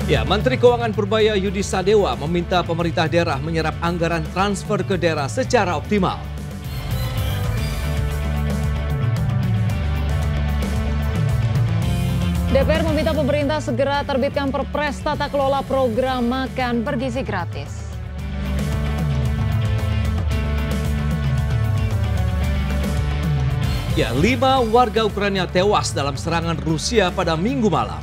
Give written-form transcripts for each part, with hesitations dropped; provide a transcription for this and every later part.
Ya, Menteri Keuangan Purbaya Yudi Sadewa meminta pemerintah daerah menyerap anggaran transfer ke daerah secara optimal. DPR meminta pemerintah segera terbitkan Perpres tata kelola program makan bergizi gratis. Ya, 5 warga Ukraina tewas dalam serangan Rusia pada Minggu malam.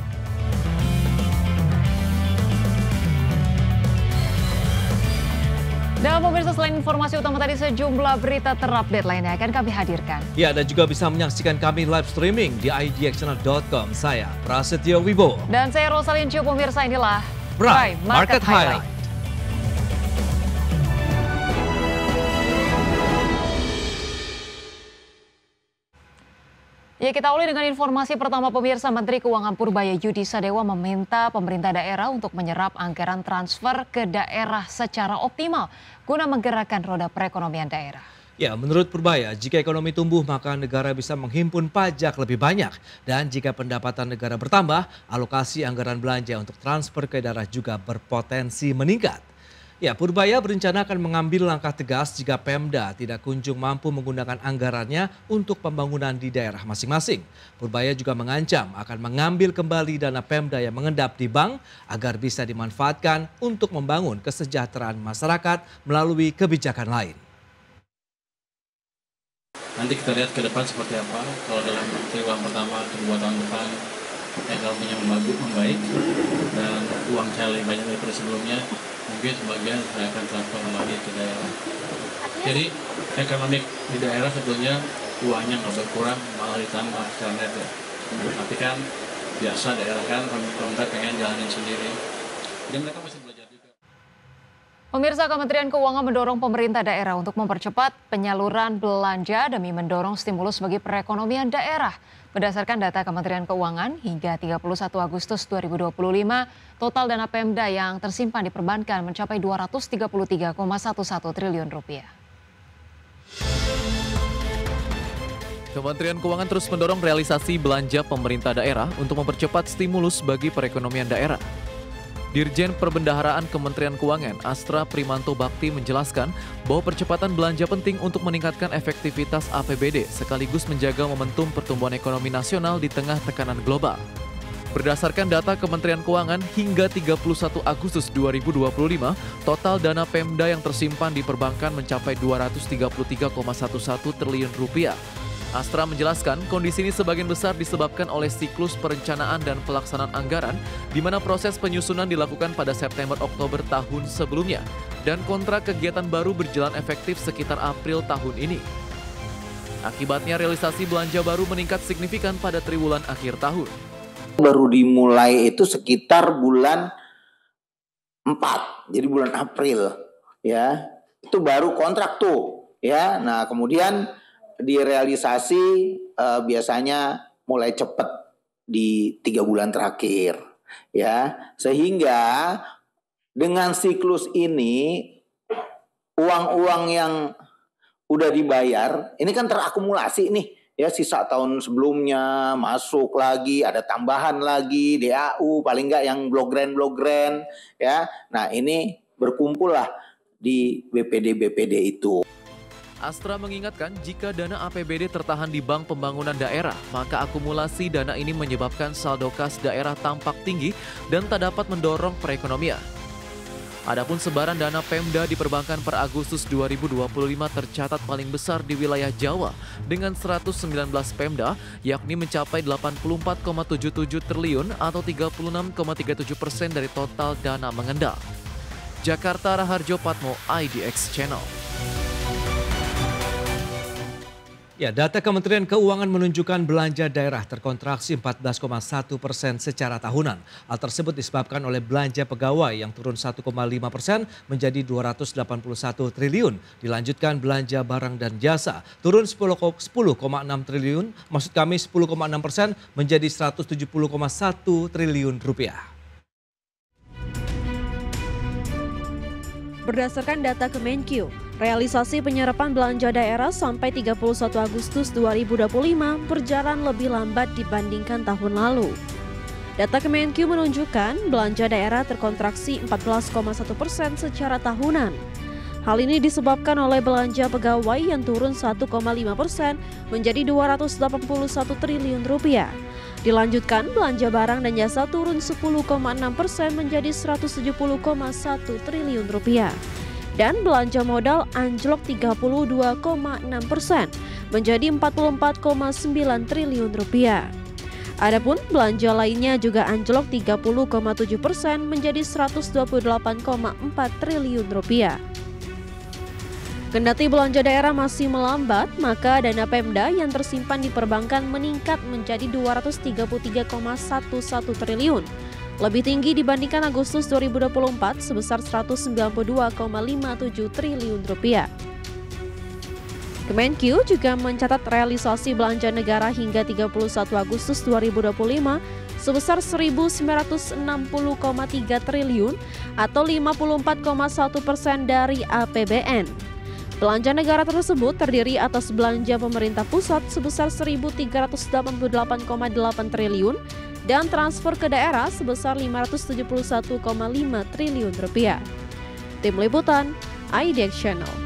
Dan pemirsa, selain informasi utama tadi, sejumlah berita terupdate lainnya akan kami hadirkan. Ya, dan juga bisa menyaksikan kami live streaming di idxchannel.com. Saya Prasetyo Wibowo. Dan saya Rosalyn Chiu. Pemirsa, inilah Prime Market Highlight. Ya, kita awali dengan informasi pertama, pemirsa. Menteri Keuangan Purbaya Yudi Sadewa meminta pemerintah daerah untuk menyerap anggaran transfer ke daerah secara optimal guna menggerakkan roda perekonomian daerah. Ya, menurut Purbaya, jika ekonomi tumbuh maka negara bisa menghimpun pajak lebih banyak. Dan jika pendapatan negara bertambah, alokasi anggaran belanja untuk transfer ke daerah juga berpotensi meningkat. Ya, Purbaya berencana akan mengambil langkah tegas jika Pemda tidak kunjung mampu menggunakan anggarannya untuk pembangunan di daerah masing-masing. Purbaya juga mengancam akan mengambil kembali dana Pemda yang mengendap di bank agar bisa dimanfaatkan untuk membangun kesejahteraan masyarakat melalui kebijakan lain. Nanti kita lihat ke depan seperti apa. Kalau dalam triwulan pertama atau 2 tahun depan ekonominya membaik dan uang cair lebih banyak daripada sebelumnya, mungkin sebagian saya akan transfer kembali ke daerah. Jadi ekonomi di daerah sebetulnya uangnya nggak berkurang, malah ditambah secara net ya. Tapi kan biasa daerah kan pemerintah pengen jalanin sendiri. Jadi mereka masih belajar juga. Pemirsa, Kementerian Keuangan mendorong pemerintah daerah untuk mempercepat penyaluran belanja demi mendorong stimulus bagi perekonomian daerah. Berdasarkan data Kementerian Keuangan, hingga 31 Agustus 2025, total dana Pemda yang tersimpan di perbankan mencapai 233,11 triliun rupiah. Kementerian Keuangan terus mendorong realisasi belanja pemerintah daerah untuk mempercepat stimulus bagi perekonomian daerah. Dirjen Perbendaharaan Kementerian Keuangan Astra Primanto Bakti menjelaskan bahwa percepatan belanja penting untuk meningkatkan efektivitas APBD sekaligus menjaga momentum pertumbuhan ekonomi nasional di tengah tekanan global. Berdasarkan data Kementerian Keuangan, hingga 31 Agustus 2025, total dana Pemda yang tersimpan di perbankan mencapai 233,11 triliun rupiah. Astra menjelaskan kondisi ini sebagian besar disebabkan oleh siklus perencanaan dan pelaksanaan anggaran, di mana proses penyusunan dilakukan pada September-Oktober tahun sebelumnya, dan kontrak kegiatan baru berjalan efektif sekitar April tahun ini. Akibatnya realisasi belanja baru meningkat signifikan pada triwulan akhir tahun. Baru dimulai itu sekitar bulan 4, jadi bulan April, ya itu baru kontrak tuh, ya. Nah kemudian direalisasi biasanya mulai cepat di 3 bulan terakhir, ya, sehingga dengan siklus ini uang-uang yang udah dibayar ini kan terakumulasi nih, ya, sisa tahun sebelumnya masuk lagi, ada tambahan lagi DAU, paling nggak yang blok-grand, ya. Nah ini berkumpul lah di BPD itu. Astra mengingatkan jika dana APBD tertahan di Bank Pembangunan Daerah, maka akumulasi dana ini menyebabkan saldo kas daerah tampak tinggi dan tak dapat mendorong perekonomian. Adapun sebaran dana Pemda di perbankan per Agustus 2025 tercatat paling besar di wilayah Jawa dengan 119 Pemda, yakni mencapai 84,77 triliun atau 36,37% dari total dana mengendal. Jakarta, Raharjo Patmo, IDX Channel. Ya, data Kementerian Keuangan menunjukkan belanja daerah terkontraksi 14,1% secara tahunan. Hal tersebut disebabkan oleh belanja pegawai yang turun 1,5% menjadi 281 triliun. Dilanjutkan belanja barang dan jasa turun 10,6 triliun, maksud kami 10,6% menjadi 170,1 triliun rupiah. Berdasarkan data Kemenkyu, realisasi penyerapan belanja daerah sampai 31 Agustus 2025 berjalan lebih lambat dibandingkan tahun lalu. Data Kemenkyu menunjukkan belanja daerah terkontraksi 14,1% secara tahunan. Hal ini disebabkan oleh belanja pegawai yang turun 1,5% menjadi 281 triliun rupiah. Dilanjutkan, belanja barang dan jasa turun 10,6% menjadi 170,1 triliun rupiah. Dan belanja modal anjlok 32,6% menjadi 44,9 triliun rupiah. Adapun belanja lainnya juga anjlok 30,7% menjadi 128,4 triliun rupiah. Kendati belanja daerah masih melambat, maka dana Pemda yang tersimpan di perbankan meningkat menjadi 233,11 triliun. Lebih tinggi dibandingkan Agustus 2024 sebesar 192,57 triliun rupiah. Kemenkyu juga mencatat realisasi belanja negara hingga 31 Agustus 2025 sebesar 1.960,3 triliun atau 54,1% dari APBN. Belanja negara tersebut terdiri atas belanja pemerintah pusat sebesar 1.388,8 triliun dan transfer ke daerah sebesar 571,5 triliun rupiah. Tim Liputan, IDX Channel.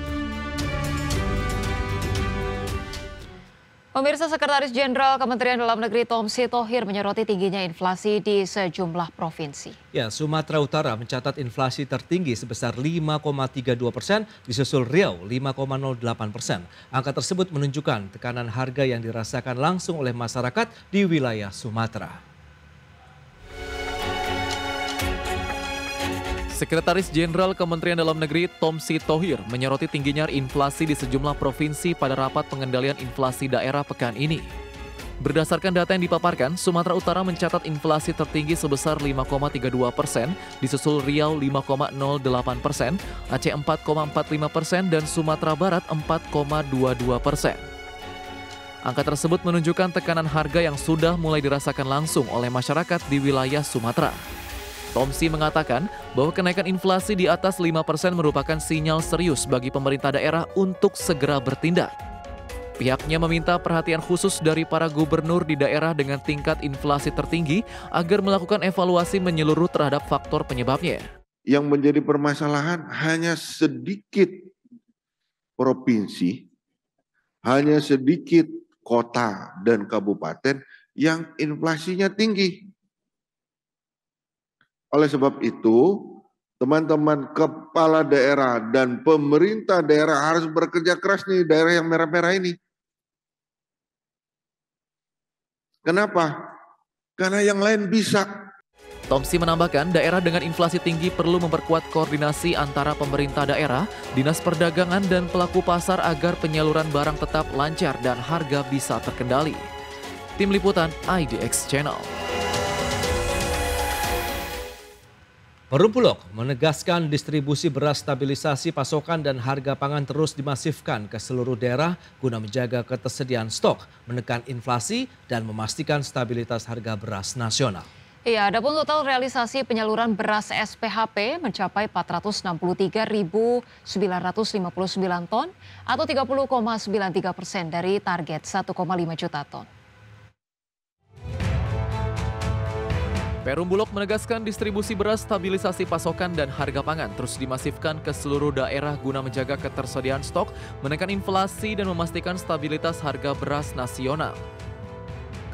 Pemirsa, Sekretaris Jenderal Kementerian Dalam Negeri Tom Sitohir menyoroti tingginya inflasi di sejumlah provinsi. Ya, Sumatera Utara mencatat inflasi tertinggi sebesar 5,32%, disusul Riau 5,08%. Angka tersebut menunjukkan tekanan harga yang dirasakan langsung oleh masyarakat di wilayah Sumatera. Sekretaris Jenderal Kementerian Dalam Negeri Tom Sitohir menyoroti tingginya inflasi di sejumlah provinsi pada rapat pengendalian inflasi daerah pekan ini. Berdasarkan data yang dipaparkan, Sumatera Utara mencatat inflasi tertinggi sebesar 5,32%, disusul Riau 5,08%, Aceh 4,45%, dan Sumatera Barat 4,22%. Angka tersebut menunjukkan tekanan harga yang sudah mulai dirasakan langsung oleh masyarakat di wilayah Sumatera. Tomsi mengatakan bahwa kenaikan inflasi di atas 5% merupakan sinyal serius bagi pemerintah daerah untuk segera bertindak. Pihaknya meminta perhatian khusus dari para gubernur di daerah dengan tingkat inflasi tertinggi agar melakukan evaluasi menyeluruh terhadap faktor penyebabnya. Yang menjadi permasalahan hanya sedikit provinsi, hanya sedikit kota dan kabupaten yang inflasinya tinggi. Oleh sebab itu, teman-teman kepala daerah dan pemerintah daerah harus bekerja keras nih, daerah yang merah-merah ini. Kenapa? Karena yang lain bisa. Tomsi menambahkan, daerah dengan inflasi tinggi perlu memperkuat koordinasi antara pemerintah daerah, dinas perdagangan, dan pelaku pasar agar penyaluran barang tetap lancar dan harga bisa terkendali. Tim Liputan IDX Channel. Perum Bulog menegaskan distribusi beras, stabilisasi pasokan dan harga pangan terus dimasifkan ke seluruh daerah guna menjaga ketersediaan stok, menekan inflasi dan memastikan stabilitas harga beras nasional. Iya, adapun total realisasi penyaluran beras SPHP mencapai 463.959 ton atau 30,93% dari target 1,5 juta ton. Perum Bulog menegaskan distribusi beras, stabilisasi pasokan, dan harga pangan terus dimasifkan ke seluruh daerah guna menjaga ketersediaan stok, menekan inflasi, dan memastikan stabilitas harga beras nasional.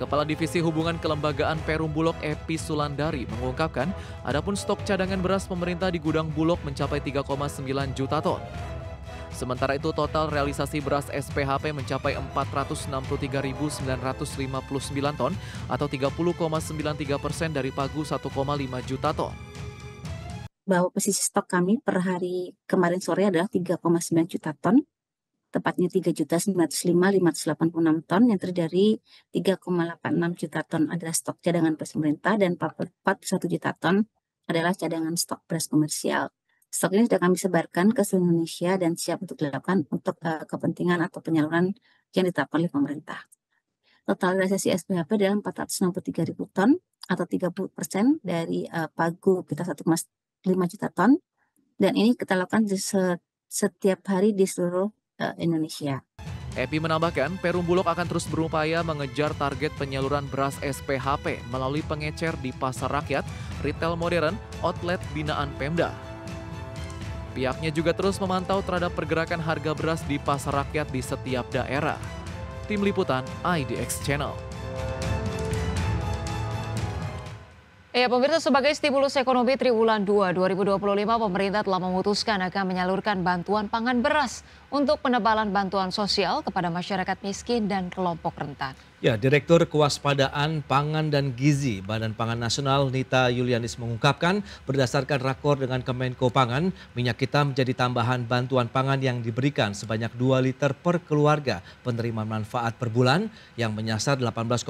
Kepala Divisi Hubungan Kelembagaan Perum Bulog Epi Sulandari mengungkapkan, adapun stok cadangan beras pemerintah di gudang Bulog mencapai 3,9 juta ton. Sementara itu total realisasi beras SPHP mencapai 463.959 ton atau 30,93% dari pagu 1,5 juta ton. Bahwa posisi stok kami per hari kemarin sore adalah 3,9 juta ton, tepatnya 3.905.586 ton yang terdiri 3,86 juta ton adalah stok cadangan beras pemerintah dan 41 juta ton adalah cadangan stok beras komersial. Stok ini sudah kami sebarkan ke seluruh Indonesia dan siap untuk dilakukan untuk kepentingan atau penyaluran yang ditetapkan oleh pemerintah. Total realisasi SPHP adalah 463.000 ton atau 30% dari pagu kita 1,5 juta ton. Dan ini kita lakukan setiap hari di seluruh Indonesia. Epi menambahkan, Perum Bulog akan terus berupaya mengejar target penyaluran beras SPHP melalui pengecer di pasar rakyat, retail modern, outlet binaan Pemda. Pihaknya juga terus memantau terhadap pergerakan harga beras di pasar rakyat di setiap daerah. Tim Liputan IDX Channel. Ya, pemirsa, sebagai stimulus ekonomi triwulan 2 2025, pemerintah telah memutuskan akan menyalurkan bantuan pangan beras untuk penebalan bantuan sosial kepada masyarakat miskin dan kelompok rentan. Ya, Direktur Kewaspadaan Pangan dan Gizi Badan Pangan Nasional Nita Yulianis mengungkapkan berdasarkan rakor dengan Kemenko Pangan, minyak kita menjadi tambahan bantuan pangan yang diberikan sebanyak 2 liter per keluarga penerima manfaat per bulan yang menyasar 18,27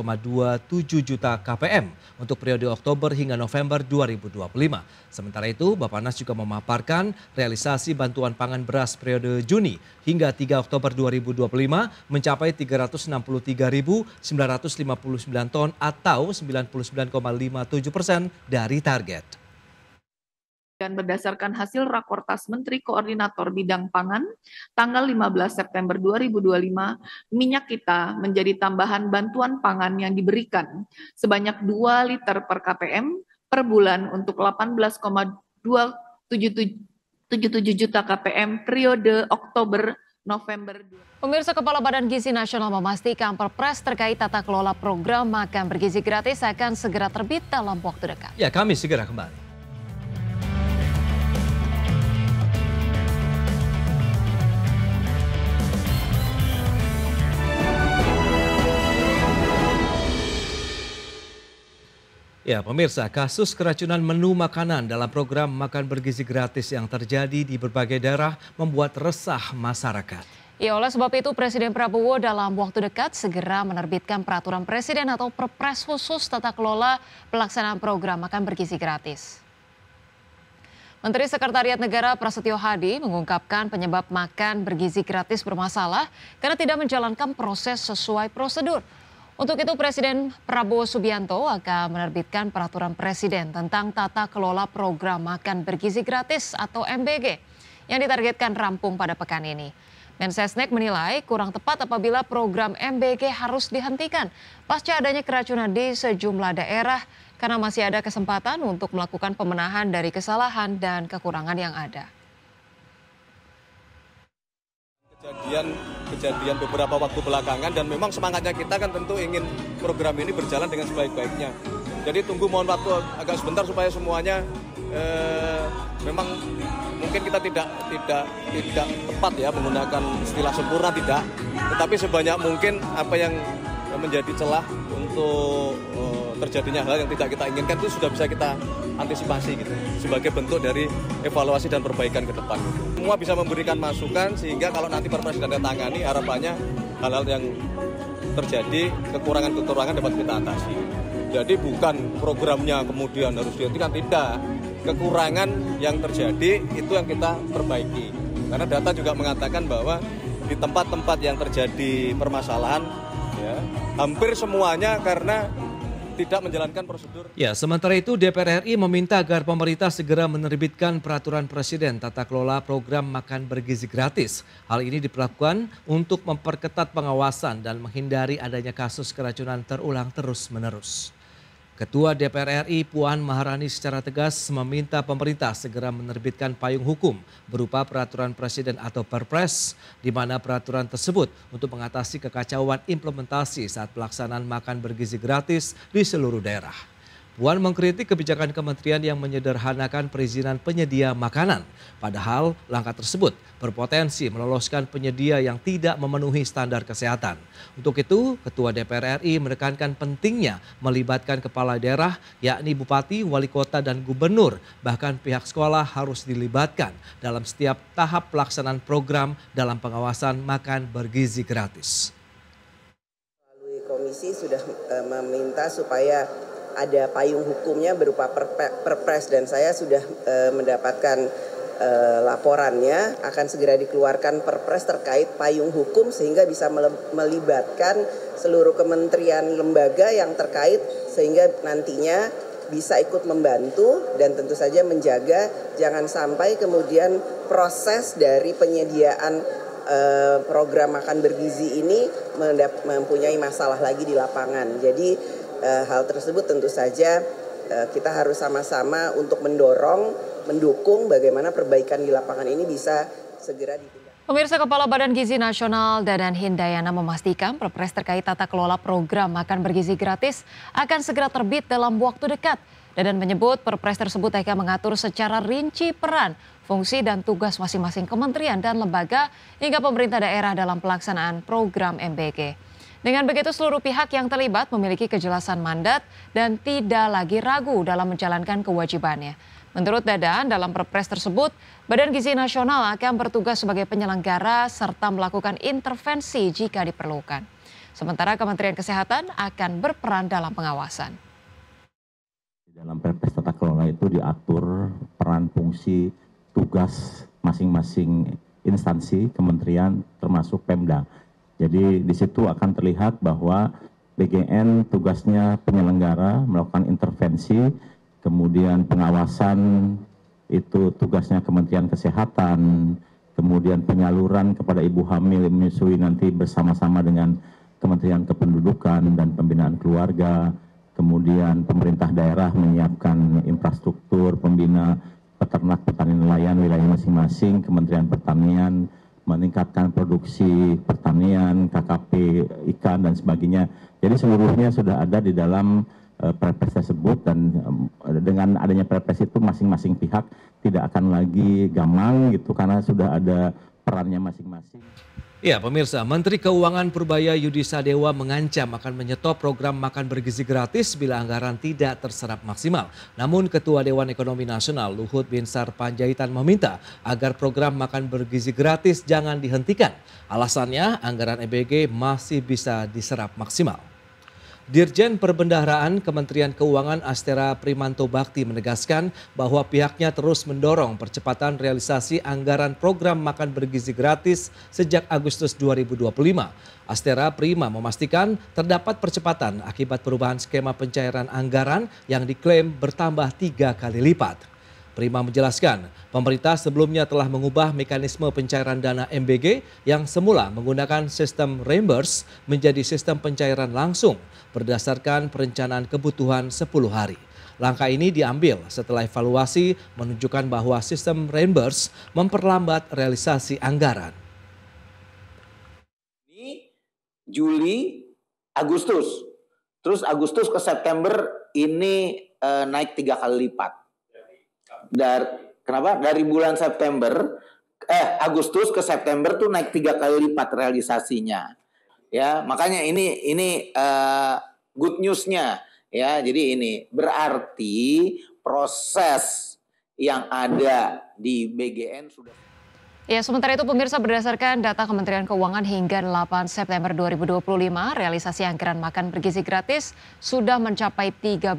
juta KPM untuk periode Oktober hingga November 2025. Sementara itu, Bappenas juga memaparkan realisasi bantuan pangan beras periode Juni hingga 3 Oktober 2025 mencapai 363.959 ton atau 99,57% dari target. Dan berdasarkan hasil Rakortas Menteri Koordinator Bidang Pangan tanggal 15 September 2025, minyak kita menjadi tambahan bantuan pangan yang diberikan sebanyak 2 liter per KPM per bulan untuk 18,277 juta KPM periode Oktober-November. Pemirsa, Kepala Badan Gizi Nasional memastikan Perpres terkait tata kelola program makan bergizi gratis akan segera terbit dalam waktu dekat. Ya, kami segera kembali. Ya, pemirsa, kasus keracunan menu makanan dalam program makan bergizi gratis yang terjadi di berbagai daerah membuat resah masyarakat. Ya, oleh sebab itu Presiden Prabowo dalam waktu dekat segera menerbitkan peraturan presiden atau Perpres khusus tata kelola pelaksanaan program makan bergizi gratis. Menteri Sekretariat Negara Prasetyo Hadi mengungkapkan penyebab makan bergizi gratis bermasalah karena tidak menjalankan proses sesuai prosedur. Untuk itu Presiden Prabowo Subianto akan menerbitkan peraturan presiden tentang tata kelola program makan bergizi gratis atau MBG yang ditargetkan rampung pada pekan ini. Mensesnek menilai kurang tepat apabila program MBG harus dihentikan pasca adanya keracunan di sejumlah daerah karena masih ada kesempatan untuk melakukan pemenahan dari kesalahan dan kekurangan yang ada. Kejadian beberapa waktu belakangan dan memang semangatnya kita kan tentu ingin program ini berjalan dengan sebaik-baiknya. Jadi tunggu mohon waktu agak sebentar supaya semuanya memang mungkin kita tidak tepat ya menggunakan istilah sempurna tidak, tetapi sebanyak mungkin apa yang menjadi celah untuk terjadinya hal yang tidak kita inginkan itu sudah bisa kita antisipasi gitu sebagai bentuk dari evaluasi dan perbaikan ke depan. Semua bisa memberikan masukan sehingga kalau nanti Perpres ditandatangani harapannya hal-hal yang terjadi kekurangan-kekurangan dapat kita atasi. Jadi bukan programnya kemudian harus dihentikan, tidak. Kekurangan yang terjadi itu yang kita perbaiki. Karena data juga mengatakan bahwa di tempat-tempat yang terjadi permasalahan ya, hampir semuanya karena tidak menjalankan prosedur. Ya, sementara itu DPR RI meminta agar pemerintah segera menerbitkan peraturan presiden tata kelola program makan bergizi gratis. Hal ini diperlakukan untuk memperketat pengawasan dan menghindari adanya kasus keracunan terulang terus-menerus. Ketua DPR RI Puan Maharani secara tegas meminta pemerintah segera menerbitkan payung hukum berupa peraturan presiden atau Perpres, di mana peraturan tersebut untuk mengatasi kekacauan implementasi saat pelaksanaan makan bergizi gratis di seluruh daerah. Puan mengkritik kebijakan kementerian yang menyederhanakan perizinan penyedia makanan. Padahal langkah tersebut berpotensi meloloskan penyedia yang tidak memenuhi standar kesehatan. Untuk itu, Ketua DPR RI menekankan pentingnya melibatkan kepala daerah, yakni bupati, wali kota, dan gubernur. Bahkan pihak sekolah harus dilibatkan dalam setiap tahap pelaksanaan program dalam pengawasan makan bergizi gratis. Melalui komisi sudah meminta supaya ada payung hukumnya berupa Perpres dan saya sudah mendapatkan laporannya akan segera dikeluarkan Perpres terkait payung hukum sehingga bisa melibatkan seluruh kementerian lembaga yang terkait sehingga nantinya bisa ikut membantu dan tentu saja menjaga jangan sampai kemudian proses dari penyediaan program makan bergizi ini mempunyai masalah lagi di lapangan. Jadi hal tersebut tentu saja kita harus sama-sama untuk mendukung bagaimana perbaikan di lapangan ini bisa segera ditindak. Pemirsa, Kepala Badan Gizi Nasional Dadan Hindayana memastikan Perpres terkait tata kelola program makan bergizi gratis akan segera terbit dalam waktu dekat. Dadan menyebut Perpres tersebut akan mengatur secara rinci peran, fungsi dan tugas masing-masing kementerian dan lembaga hingga pemerintah daerah dalam pelaksanaan program MBG. Dengan begitu seluruh pihak yang terlibat memiliki kejelasan mandat dan tidak lagi ragu dalam menjalankan kewajibannya. Menurut Dadan, dalam Perpres tersebut, Badan Gizi Nasional akan bertugas sebagai penyelenggara serta melakukan intervensi jika diperlukan. Sementara Kementerian Kesehatan akan berperan dalam pengawasan. Dalam Perpres tata kelola itu diatur peran, fungsi, tugas masing-masing instansi, kementerian, termasuk Pemda. Jadi di situ akan terlihat bahwa BGN tugasnya penyelenggara, melakukan intervensi, kemudian pengawasan itu tugasnya Kementerian Kesehatan, kemudian penyaluran kepada ibu hamil menyusui nanti bersama-sama dengan Kementerian Kependudukan dan Pembinaan Keluarga, kemudian pemerintah daerah menyiapkan infrastruktur pembina peternak, petani nelayan wilayah masing-masing, Kementerian Pertanian meningkatkan produksi pertanian, KKP ikan dan sebagainya. Jadi seluruhnya sudah ada di dalam Perpres tersebut dan dengan adanya Perpres itu masing-masing pihak tidak akan lagi gamang gitu karena sudah ada perannya masing-masing. Ya pemirsa, Menteri Keuangan Purbaya Yudi Sadewa mengancam akan menyetop program makan bergizi gratis bila anggaran tidak terserap maksimal. Namun Ketua Dewan Ekonomi Nasional Luhut Binsar Panjaitan meminta agar program makan bergizi gratis jangan dihentikan. Alasannya anggaran MBG masih bisa diserap maksimal. Dirjen Perbendaharaan Kementerian Keuangan Astera Primanto Bakti menegaskan bahwa pihaknya terus mendorong percepatan realisasi anggaran program makan bergizi gratis sejak Agustus 2025. Astera Prima memastikan terdapat percepatan akibat perubahan skema pencairan anggaran yang diklaim bertambah 3 kali lipat. Prima menjelaskan, pemerintah sebelumnya telah mengubah mekanisme pencairan dana MBG yang semula menggunakan sistem reimburse menjadi sistem pencairan langsung berdasarkan perencanaan kebutuhan 10 hari. Langkah ini diambil setelah evaluasi menunjukkan bahwa sistem reimburse memperlambat realisasi anggaran. Ini Juli, Agustus. Terus Agustus ke September ini naik 3 kali lipat. Kenapa? Dari bulan Agustus ke September tuh naik 3 kali lipat realisasinya. Ya, makanya ini good newsnya ya. Jadi ini berarti proses yang ada di BGN sudah. Ya, sementara itu pemirsa, berdasarkan data Kementerian Keuangan hingga 8 September 2025, realisasi anggaran makan bergizi gratis sudah mencapai 13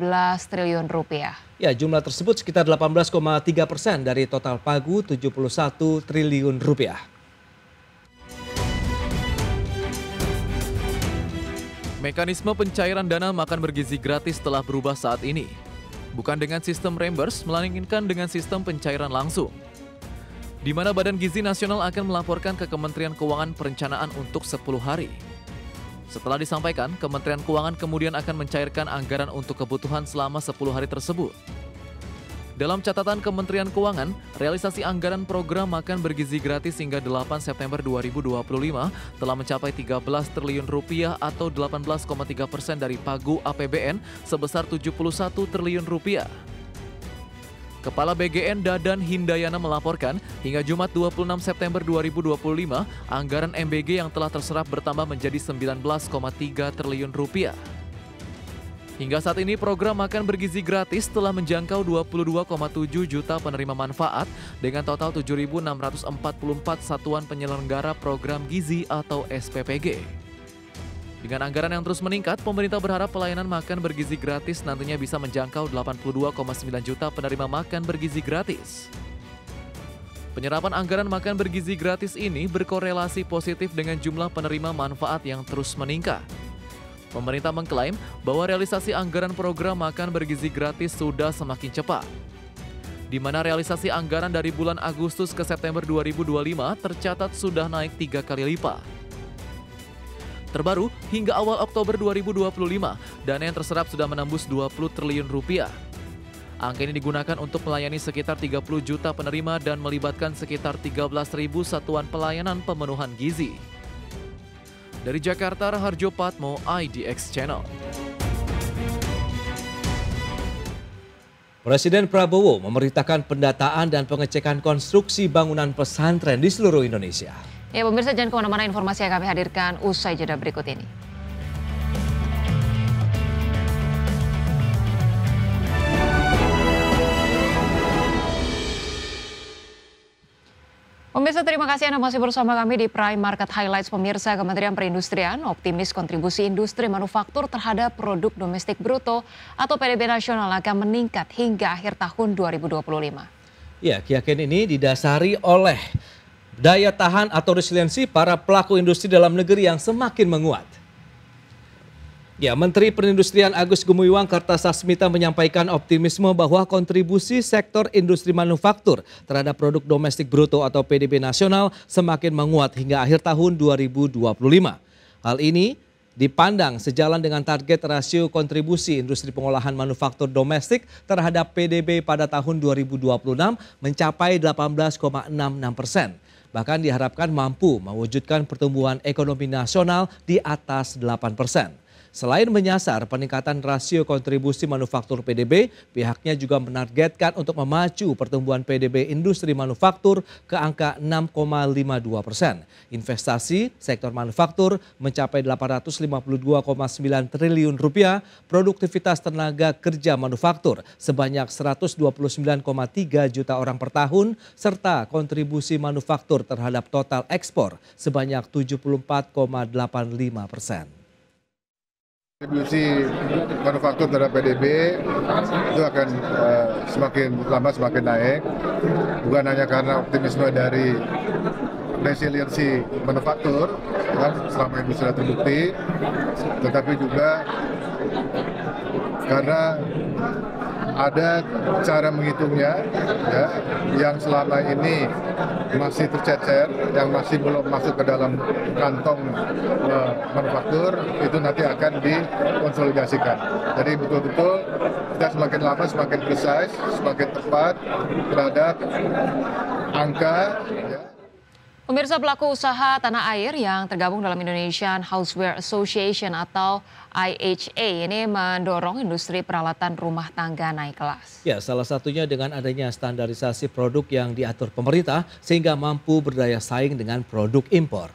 triliun rupiah. Ya, jumlah tersebut sekitar 18,3% dari total pagu 71 triliun rupiah. Mekanisme pencairan dana makan bergizi gratis telah berubah saat ini. Bukan dengan sistem reimburse, melainkan dengan sistem pencairan langsung. Di mana Badan Gizi Nasional akan melaporkan ke Kementerian Keuangan perencanaan untuk 10 hari. Setelah disampaikan, Kementerian Keuangan kemudian akan mencairkan anggaran untuk kebutuhan selama 10 hari tersebut. Dalam catatan Kementerian Keuangan, realisasi anggaran program makan bergizi gratis hingga 8 September 2025 telah mencapai 13 triliun rupiah atau 18,3% dari pagu APBN sebesar 71 triliun rupiah. Kepala BGN Dadan Hindayana melaporkan, hingga Jumat 26 September 2025, anggaran MBG yang telah terserap bertambah menjadi 19,3 triliun rupiah. Hingga saat ini program makan bergizi gratis telah menjangkau 22,7 juta penerima manfaat dengan total 7.644 satuan penyelenggara program gizi atau SPPG. Dengan anggaran yang terus meningkat, pemerintah berharap pelayanan makan bergizi gratis nantinya bisa menjangkau 82,9 juta penerima makan bergizi gratis. Penyerapan anggaran makan bergizi gratis ini berkorelasi positif dengan jumlah penerima manfaat yang terus meningkat. Pemerintah mengklaim bahwa realisasi anggaran program makan bergizi gratis sudah semakin cepat. di mana realisasi anggaran dari bulan Agustus ke September 2025 tercatat sudah naik 3 kali lipat. Terbaru, hingga awal Oktober 2025, dana yang terserap sudah menembus 20 triliun rupiah. Angka ini digunakan untuk melayani sekitar 30 juta penerima dan melibatkan sekitar 13.000 satuan pelayanan pemenuhan gizi. Dari Jakarta, Raharjo Patmo, IDX Channel. Presiden Prabowo memerintahkan pendataan dan pengecekan konstruksi bangunan pesantren di seluruh Indonesia. Ya pemirsa, jangan kemana-mana, informasi yang kami hadirkan usai jeda berikut ini. Pemirsa, terima kasih Anda masih bersama kami di Prime Market Highlights. Pemirsa, Kementerian Perindustrian optimis kontribusi industri manufaktur terhadap produk domestik bruto atau PDB nasional akan meningkat hingga akhir tahun 2025. Ya, keyakinan ini didasari oleh daya tahan atau resiliensi para pelaku industri dalam negeri yang semakin menguat. Ya, Menteri Perindustrian Agus Gumiwang Kartasasmita menyampaikan optimisme bahwa kontribusi sektor industri manufaktur terhadap produk domestik bruto atau PDB nasional semakin menguat hingga akhir tahun 2025. Hal ini dipandang sejalan dengan target rasio kontribusi industri pengolahan manufaktur domestik terhadap PDB pada tahun 2026 mencapai 18,66%. Bahkan diharapkan mampu mewujudkan pertumbuhan ekonomi nasional di atas 8%. Selain menyasar peningkatan rasio kontribusi manufaktur PDB, pihaknya juga menargetkan untuk memacu pertumbuhan PDB industri manufaktur ke angka 6,52%. Investasi sektor manufaktur mencapai 852,9 triliun rupiah, produktivitas tenaga kerja manufaktur sebanyak 129,3 juta orang per tahun, serta kontribusi manufaktur terhadap total ekspor sebanyak 74,85%. Kontribusi manufaktur terhadap PDB itu akan semakin lama semakin naik, bukan hanya karena optimisme dari resiliensi manufaktur, kan, selama ini sudah terbukti, tetapi juga karena ada cara menghitungnya ya, yang selama ini masih tercecer, yang masih belum masuk ke dalam kantong manufaktur, itu nanti akan dikonsolidasikan. Jadi betul-betul kita semakin lama semakin precise, semakin tepat terhadap angka. Ya. Pemirsa, pelaku usaha tanah air yang tergabung dalam Indonesian Houseware Association atau IHA ini mendorong industri peralatan rumah tangga naik kelas. Ya, salah satunya dengan adanya standarisasi produk yang diatur pemerintah sehingga mampu berdaya saing dengan produk impor.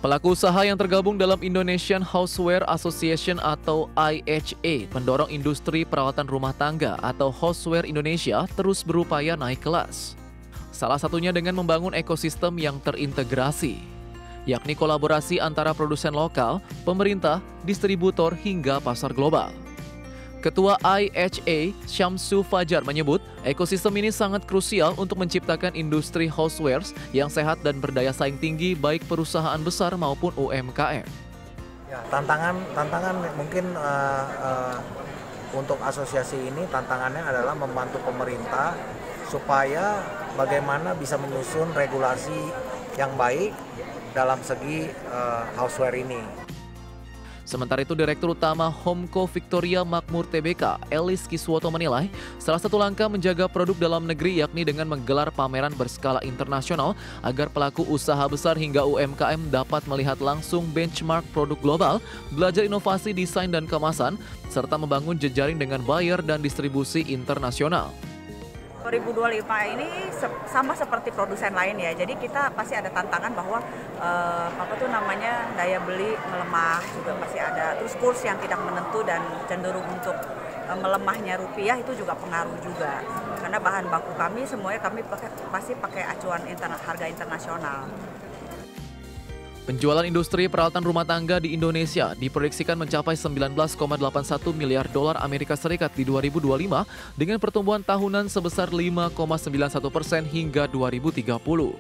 Pelaku usaha yang tergabung dalam Indonesian Houseware Association atau IHA mendorong industri peralatan rumah tangga atau Houseware Indonesia terus berupaya naik kelas. Salah satunya dengan membangun ekosistem yang terintegrasi, yakni kolaborasi antara produsen lokal, pemerintah, distributor hingga pasar global. Ketua IHA, Syamsu Fajar menyebut ekosistem ini sangat krusial untuk menciptakan industri housewares yang sehat dan berdaya saing tinggi baik perusahaan besar maupun UMKM. Ya, tantangan mungkin untuk asosiasi ini tantangannya adalah membantu pemerintah supaya bagaimana bisa menyusun regulasi yang baik dalam segi houseware ini. Sementara itu, Direktur Utama Homco Victoria Makmur Tbk, Elis Kiswoto menilai salah satu langkah menjaga produk dalam negeri yakni dengan menggelar pameran berskala internasional agar pelaku usaha besar hingga UMKM dapat melihat langsung benchmark produk global, belajar inovasi desain dan kemasan, serta membangun jejaring dengan buyer dan distribusi internasional. 2025 ini sama seperti produsen lain ya, jadi kita pasti ada tantangan bahwa daya beli melemah juga pasti ada, terus kurs yang tidak menentu dan cenderung untuk melemahnya rupiah itu juga pengaruh juga, karena bahan baku kami semuanya pasti pakai acuan harga internasional. Penjualan industri peralatan rumah tangga di Indonesia diproyeksikan mencapai 19,81 miliar dolar Amerika Serikat di 2025 dengan pertumbuhan tahunan sebesar 5,91% hingga 2030.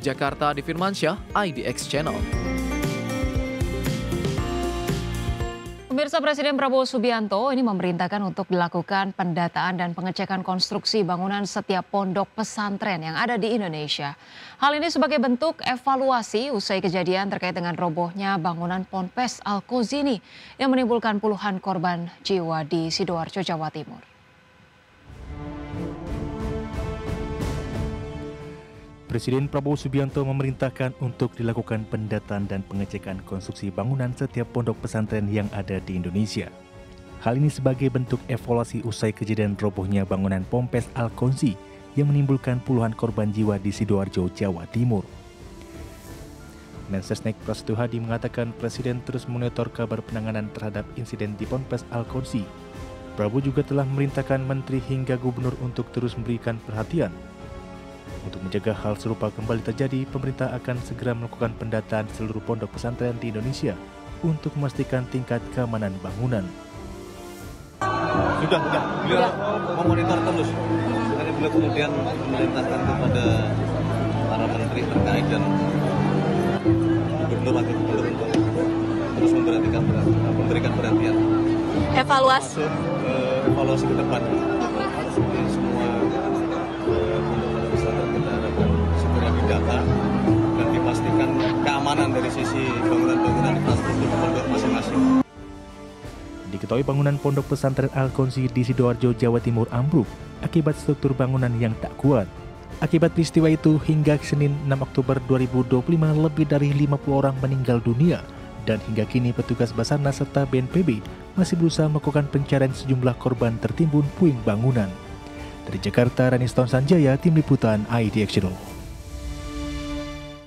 Jakarta, Adi Firmansyah, IDX Channel. Pemirsa, Presiden Prabowo Subianto ini memerintahkan untuk dilakukan pendataan dan pengecekan konstruksi bangunan setiap pondok pesantren yang ada di Indonesia. Hal ini sebagai bentuk evaluasi usai kejadian terkait dengan robohnya bangunan Ponpes Al-Kozini yang menimbulkan puluhan korban jiwa di Sidoarjo, Jawa Timur. Presiden Prabowo Subianto memerintahkan untuk dilakukan pendataan dan pengecekan konstruksi bangunan setiap pondok pesantren yang ada di Indonesia. Hal ini sebagai bentuk evaluasi usai kejadian robohnya bangunan Ponpes Al-Kozini yang menimbulkan puluhan korban jiwa di Sidoarjo, Jawa Timur. Mensesnek Prasetyo Hadi mengatakan Presiden terus memonitor kabar penanganan terhadap insiden di Ponpes Al-Kozini. Prabowo juga telah memerintahkan menteri hingga gubernur untuk terus memberikan perhatian. Untuk mencegah hal serupa kembali terjadi, pemerintah akan segera melakukan pendataan seluruh pondok pesantren di Indonesia untuk memastikan tingkat keamanan bangunan. Sudah, beliau memonitor terus. Karena beliau kemudian memerintahkan kepada para menteri terkait dan gubernur wakil gubernur untuk terus memberikan perhatian. Evaluasi. Evaluasi ke depan. Semua pondok pesantren kita harapkan segera didata dan dipastikan keamanan dari sisi bangunan-bangunan infrastruktur pondok masing-masing. Diketahui bangunan pondok pesantren Al-Kozini di Sidoarjo, Jawa Timur ambruk akibat struktur bangunan yang tak kuat. Akibat peristiwa itu, hingga Senin 6 Oktober 2025 lebih dari 50 orang meninggal dunia dan hingga kini petugas Basarnas serta BNPB masih berusaha melakukan pencarian sejumlah korban tertimbun puing bangunan. Dari Jakarta, Raniston Sanjaya, Tim Liputan IDX.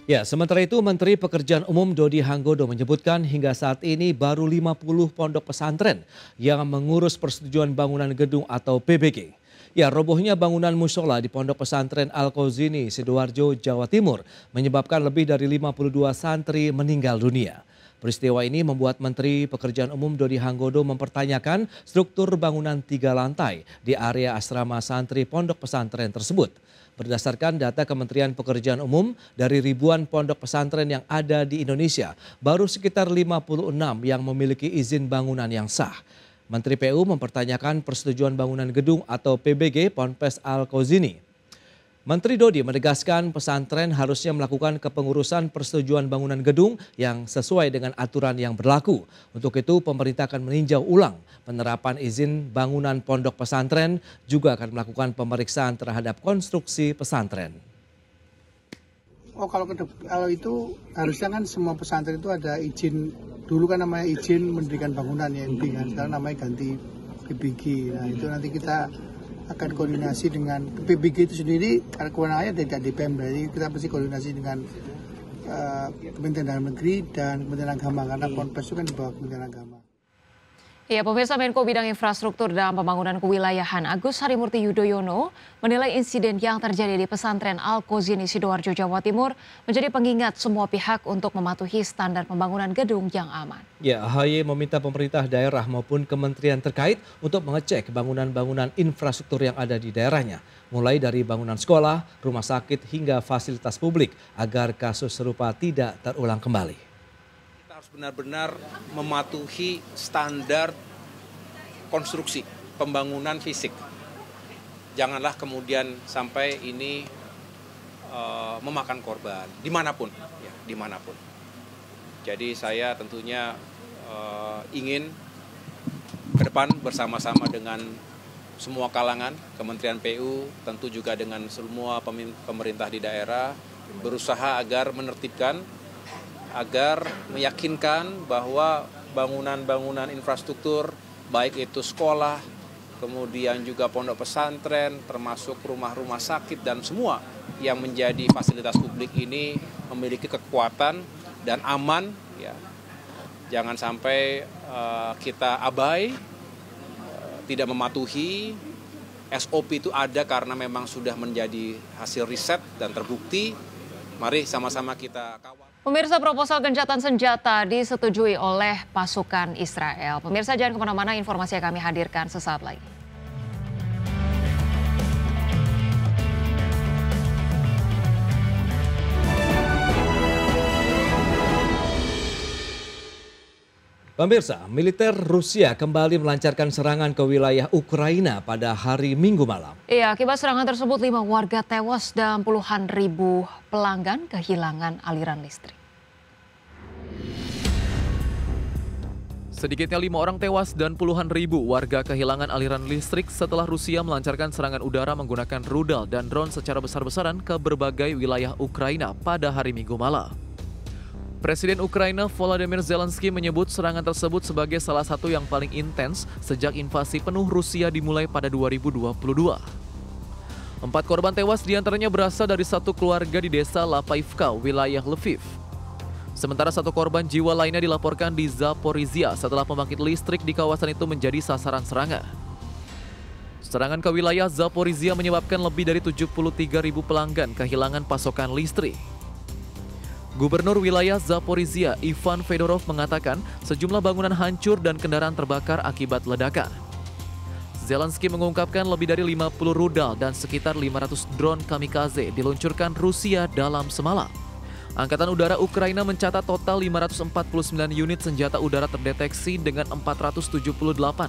Ya, sementara itu Menteri Pekerjaan Umum Dodi Hanggodo menyebutkan hingga saat ini baru 50 pondok pesantren yang mengurus persetujuan bangunan gedung atau PBG. Ya, robohnya bangunan musola di Pondok Pesantren Al-Kozini, Sidoarjo, Jawa Timur menyebabkan lebih dari 52 santri meninggal dunia. Peristiwa ini membuat Menteri Pekerjaan Umum Dodi Hanggodo mempertanyakan struktur bangunan 3 lantai di area asrama santri pondok pesantren tersebut. Berdasarkan data Kementerian Pekerjaan Umum, dari ribuan pondok pesantren yang ada di Indonesia, baru sekitar 56 yang memiliki izin bangunan yang sah. Menteri PU mempertanyakan persetujuan bangunan gedung atau PBG Ponpes Al-Kozini. Menteri Dodi menegaskan pesantren harusnya melakukan kepengurusan persetujuan bangunan gedung yang sesuai dengan aturan yang berlaku. Untuk itu pemerintah akan meninjau ulang penerapan izin bangunan pondok pesantren, juga akan melakukan pemeriksaan terhadap konstruksi pesantren. Oh, kalau itu harusnya kan semua pesantren itu ada izin, dulu kan namanya izin mendirikan bangunan ya, kan sekarang namanya ganti PBG. Nah itu nanti kita akan koordinasi dengan PBG itu sendiri, karena kewenangannya tidak di Pemda, jadi kita pasti koordinasi dengan Kementerian Dalam Negeri dan Kementerian Agama, karena Ponpes itu kan di bawah Kementerian Agama. Ya, pemirsa, Menko Bidang Infrastruktur dan Pembangunan Kewilayahan Agus Harimurti Yudhoyono menilai insiden yang terjadi di pesantren Al-Kozini, Sidoarjo, Jawa Timur menjadi pengingat semua pihak untuk mematuhi standar pembangunan gedung yang aman. Ya, AHY meminta pemerintah daerah maupun kementerian terkait untuk mengecek bangunan-bangunan infrastruktur yang ada di daerahnya, mulai dari bangunan sekolah, rumah sakit hingga fasilitas publik agar kasus serupa tidak terulang kembali. Benar-benar mematuhi standar konstruksi pembangunan fisik. Janganlah kemudian sampai ini memakan korban dimanapun, ya, dimanapun. Jadi saya tentunya ingin ke depan bersama-sama dengan semua kalangan, Kementerian PU, tentu juga dengan semua pemerintah di daerah, berusaha agar menertibkan, agar meyakinkan bahwa bangunan-bangunan infrastruktur, baik itu sekolah, kemudian juga pondok pesantren, termasuk rumah-rumah sakit dan semua yang menjadi fasilitas publik ini memiliki kekuatan dan aman. Ya. Jangan sampai kita abai, tidak mematuhi. SOP itu ada karena memang sudah menjadi hasil riset dan terbukti. Mari sama-sama kita kawal. Pemirsa, proposal gencatan senjata disetujui oleh pasukan Israel. Pemirsa, jangan kemana-mana, informasi yang kami hadirkan sesaat lagi. Pemirsa, militer Rusia kembali melancarkan serangan ke wilayah Ukraina pada hari Minggu malam. Iya, akibat serangan tersebut 5 warga tewas dan puluhan ribu pelanggan kehilangan aliran listrik. Sedikitnya 5 orang tewas dan puluhan ribu warga kehilangan aliran listrik setelah Rusia melancarkan serangan udara menggunakan rudal dan drone secara besar-besaran ke berbagai wilayah Ukraina pada hari Minggu malam. Presiden Ukraina Volodymyr Zelensky menyebut serangan tersebut sebagai salah satu yang paling intens sejak invasi penuh Rusia dimulai pada 2022. 4 korban tewas diantaranya berasal dari satu keluarga di desa Lapaivka, wilayah Lviv. Sementara 1 korban jiwa lainnya dilaporkan di Zaporizhia setelah pembangkit listrik di kawasan itu menjadi sasaran serangan. Serangan ke wilayah Zaporizhia menyebabkan lebih dari 73.000 pelanggan kehilangan pasokan listrik. Gubernur wilayah Zaporizhia, Ivan Fedorov mengatakan sejumlah bangunan hancur dan kendaraan terbakar akibat ledakan. Zelensky mengungkapkan lebih dari 50 rudal dan sekitar 500 drone kamikaze diluncurkan Rusia dalam semalam. Angkatan Udara Ukraina mencatat total 549 unit senjata udara terdeteksi dengan 478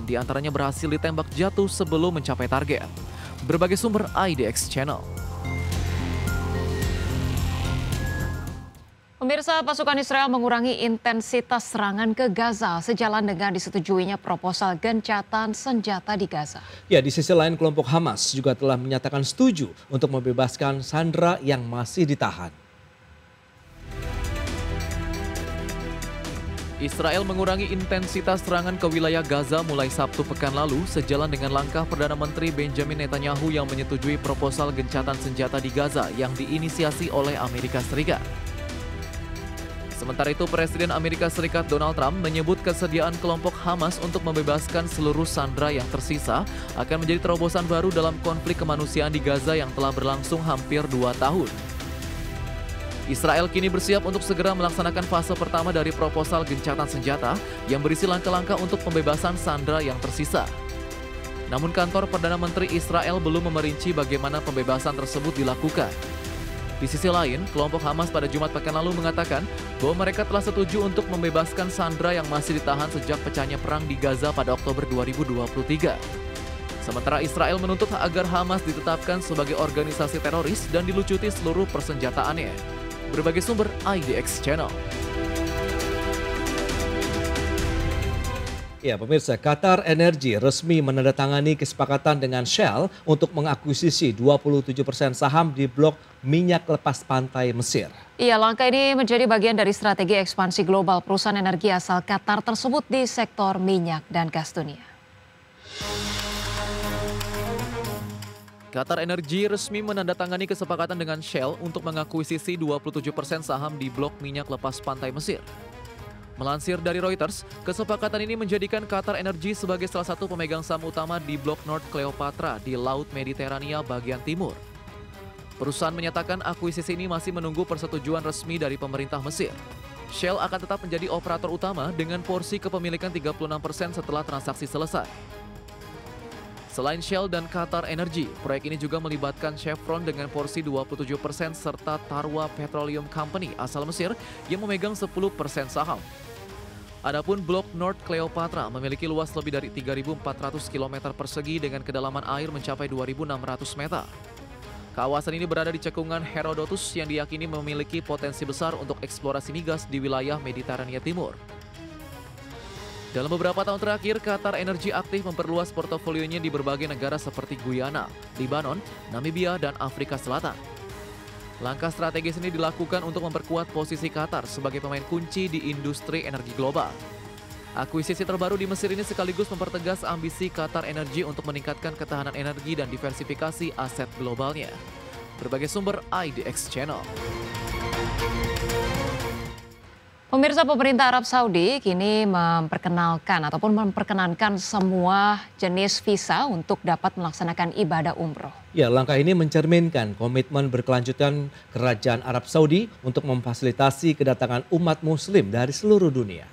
diantaranya berhasil ditembak jatuh sebelum mencapai target. Berbagai sumber IDX Channel. Pemirsa, pasukan Israel mengurangi intensitas serangan ke Gaza sejalan dengan disetujuinya proposal gencatan senjata di Gaza. Ya, di sisi lain kelompok Hamas juga telah menyatakan setuju untuk membebaskan sandera yang masih ditahan. Israel mengurangi intensitas serangan ke wilayah Gaza mulai Sabtu pekan lalu sejalan dengan langkah Perdana Menteri Benjamin Netanyahu yang menyetujui proposal gencatan senjata di Gaza yang diinisiasi oleh Amerika Serikat. Sementara itu, Presiden Amerika Serikat Donald Trump menyebut kesediaan kelompok Hamas untuk membebaskan seluruh sandera yang tersisa akan menjadi terobosan baru dalam konflik kemanusiaan di Gaza yang telah berlangsung hampir 2 tahun. Israel kini bersiap untuk segera melaksanakan fase pertama dari proposal gencatan senjata yang berisi langkah-langkah untuk pembebasan sandera yang tersisa. Namun kantor Perdana Menteri Israel belum memerinci bagaimana pembebasan tersebut dilakukan. Di sisi lain, kelompok Hamas pada Jumat pekan lalu mengatakan bahwa mereka telah setuju untuk membebaskan sandera yang masih ditahan sejak pecahnya perang di Gaza pada Oktober 2023. Sementara Israel menuntut agar Hamas ditetapkan sebagai organisasi teroris dan dilucuti seluruh persenjataannya. Berbagai sumber IDX Channel. Ya, pemirsa, Qatar Energy resmi menandatangani kesepakatan dengan Shell untuk mengakuisisi 27% saham di blok minyak lepas pantai Mesir. Iya, langkah ini menjadi bagian dari strategi ekspansi global perusahaan energi asal Qatar tersebut di sektor minyak dan gas dunia. Qatar Energy resmi menandatangani kesepakatan dengan Shell untuk mengakuisisi 27% saham di blok minyak lepas pantai Mesir. Melansir dari Reuters, kesepakatan ini menjadikan Qatar Energy sebagai salah satu pemegang saham utama di blok North Cleopatra di Laut Mediterania bagian timur. Perusahaan menyatakan akuisisi ini masih menunggu persetujuan resmi dari pemerintah Mesir. Shell akan tetap menjadi operator utama dengan porsi kepemilikan 36% setelah transaksi selesai. Selain Shell dan Qatar Energy, proyek ini juga melibatkan Chevron dengan porsi 27% serta Tarwa Petroleum Company asal Mesir yang memegang 10% saham. Adapun blok North Cleopatra memiliki luas lebih dari 3.400 km persegi dengan kedalaman air mencapai 2.600 meter. Kawasan ini berada di cekungan Herodotus yang diyakini memiliki potensi besar untuk eksplorasi migas di wilayah Mediterania Timur. Dalam beberapa tahun terakhir, Qatar Energy aktif memperluas portofolionya di berbagai negara seperti Guyana, Libanon, Namibia, dan Afrika Selatan. Langkah strategis ini dilakukan untuk memperkuat posisi Qatar sebagai pemain kunci di industri energi global. Akuisisi terbaru di Mesir ini sekaligus mempertegas ambisi Qatar Energy untuk meningkatkan ketahanan energi dan diversifikasi aset globalnya. Berbagai sumber IDX Channel. Pemirsa, pemerintah Arab Saudi kini memperkenankan semua jenis visa untuk dapat melaksanakan ibadah umroh. Ya, langkah ini mencerminkan komitmen berkelanjutan Kerajaan Arab Saudi untuk memfasilitasi kedatangan umat muslim dari seluruh dunia.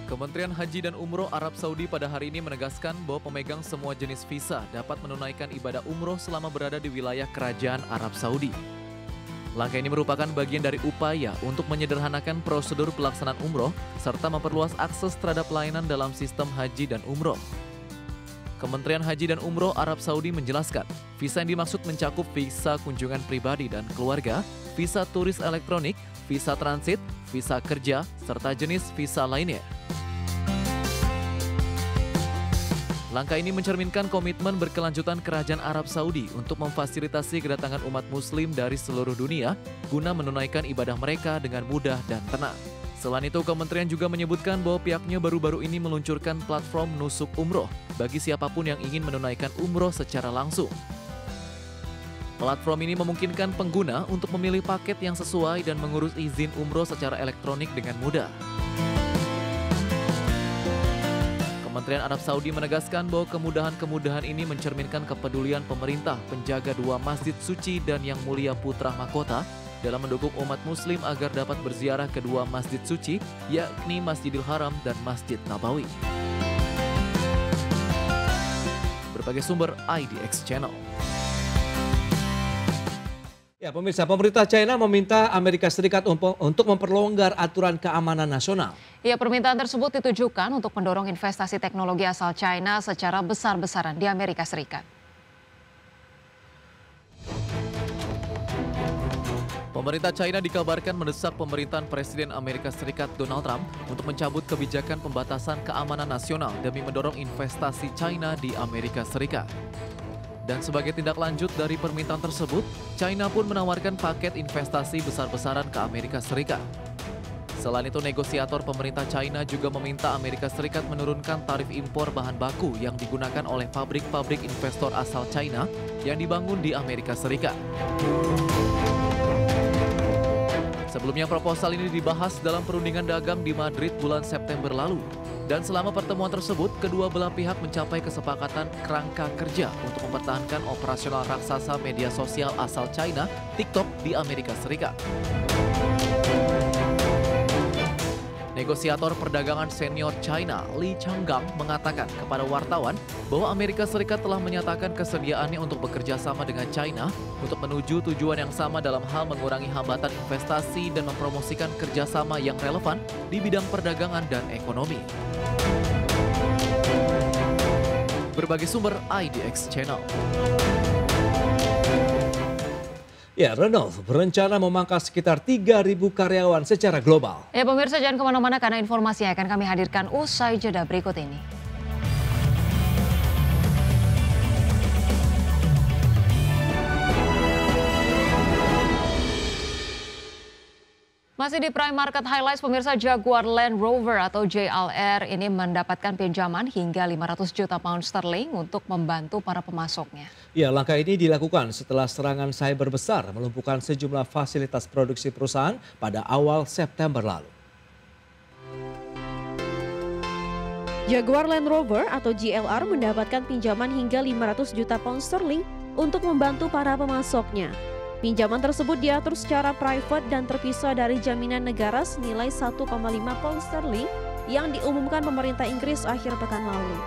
Kementerian Haji dan Umroh Arab Saudi pada hari ini menegaskan bahwa pemegang semua jenis visa dapat menunaikan ibadah umroh selama berada di wilayah Kerajaan Arab Saudi. Langkah ini merupakan bagian dari upaya untuk menyederhanakan prosedur pelaksanaan umroh serta memperluas akses terhadap pelayanan dalam sistem haji dan umroh. Kementerian Haji dan Umroh Arab Saudi menjelaskan, visa yang dimaksud mencakup visa kunjungan pribadi dan keluarga, visa turis elektronik, visa transit, visa kerja, serta jenis visa lainnya. Langkah ini mencerminkan komitmen berkelanjutan Kerajaan Arab Saudi untuk memfasilitasi kedatangan umat muslim dari seluruh dunia guna menunaikan ibadah mereka dengan mudah dan tenang. Selain itu, kementerian juga menyebutkan bahwa pihaknya baru-baru ini meluncurkan platform nusuk umroh bagi siapapun yang ingin menunaikan umroh secara langsung. Platform ini memungkinkan pengguna untuk memilih paket yang sesuai dan mengurus izin umroh secara elektronik dengan mudah. Kementerian Arab Saudi menegaskan bahwa kemudahan-kemudahan ini mencerminkan kepedulian pemerintah penjaga dua masjid suci dan yang mulia putra mahkota dalam mendukung umat muslim agar dapat berziarah ke dua masjid suci, yakni Masjidil Haram dan Masjid Nabawi. Berbagai sumber IDX Channel. Ya, pemirsa, pemerintah China meminta Amerika Serikat untuk memperlonggar aturan keamanan nasional. Ya, permintaan tersebut ditujukan untuk mendorong investasi teknologi asal China secara besar-besaran di Amerika Serikat. Pemerintah China dikabarkan mendesak pemerintahan Presiden Amerika Serikat Donald Trump untuk mencabut kebijakan pembatasan keamanan nasional demi mendorong investasi China di Amerika Serikat. Dan sebagai tindak lanjut dari permintaan tersebut, China pun menawarkan paket investasi besar-besaran ke Amerika Serikat. Selain itu, negosiator pemerintah China juga meminta Amerika Serikat menurunkan tarif impor bahan baku yang digunakan oleh pabrik-pabrik investor asal China yang dibangun di Amerika Serikat. Sebelumnya proposal ini dibahas dalam perundingan dagang di Madrid bulan September lalu. Dan selama pertemuan tersebut, kedua belah pihak mencapai kesepakatan kerangka kerja untuk mempertahankan operasional raksasa media sosial asal China, TikTok, di Amerika Serikat. Negosiator perdagangan senior China, Li Changgang, mengatakan kepada wartawan bahwa Amerika Serikat telah menyatakan kesediaannya untuk bekerja sama dengan China untuk menuju tujuan yang sama dalam hal mengurangi hambatan investasi dan mempromosikan kerjasama yang relevan di bidang perdagangan dan ekonomi. Berbagai sumber IDX Channel. Ya, Renov berencana memangkas sekitar 3.000 karyawan secara global. Ya, pemirsa, jangan kemana-mana karena informasi yang akan kami hadirkan usai jeda berikut ini. Masih di Prime Market Highlights, pemirsa, Jaguar Land Rover atau JLR ini mendapatkan pinjaman hingga 500 juta pound sterling untuk membantu para pemasoknya. Ya, langkah ini dilakukan setelah serangan cyber besar melumpuhkan sejumlah fasilitas produksi perusahaan pada awal September lalu. Jaguar Land Rover atau JLR mendapatkan pinjaman hingga 500 juta pound sterling untuk membantu para pemasoknya. Pinjaman tersebut diatur secara private dan terpisah dari jaminan negara senilai 1,5 pound sterling yang diumumkan pemerintah Inggris akhir pekan lalu.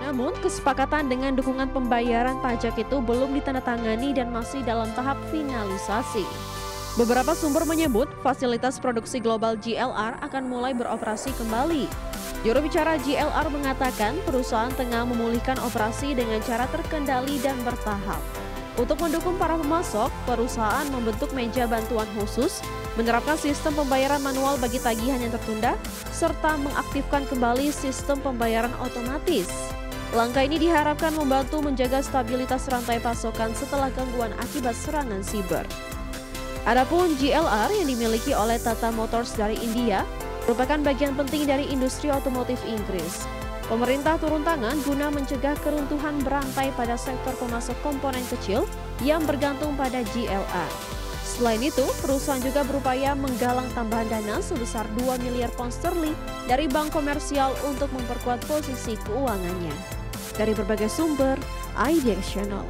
Namun, kesepakatan dengan dukungan pembayaran pajak itu belum ditandatangani dan masih dalam tahap finalisasi. Beberapa sumber menyebut fasilitas produksi global JLR akan mulai beroperasi kembali. Juru bicara JLR mengatakan perusahaan tengah memulihkan operasi dengan cara terkendali dan bertahap. Untuk mendukung para pemasok, perusahaan membentuk meja bantuan khusus, menerapkan sistem pembayaran manual bagi tagihan yang tertunda, serta mengaktifkan kembali sistem pembayaran otomatis. Langkah ini diharapkan membantu menjaga stabilitas rantai pasokan setelah gangguan akibat serangan siber. Adapun JLR yang dimiliki oleh Tata Motors dari India merupakan bagian penting dari industri otomotif Inggris. Pemerintah turun tangan guna mencegah keruntuhan berantai pada sektor pemasok komponen kecil yang bergantung pada JLR. Selain itu, perusahaan juga berupaya menggalang tambahan dana sebesar 2 miliar pound sterling dari bank komersial untuk memperkuat posisi keuangannya. Dari berbagai sumber, IDX Channel.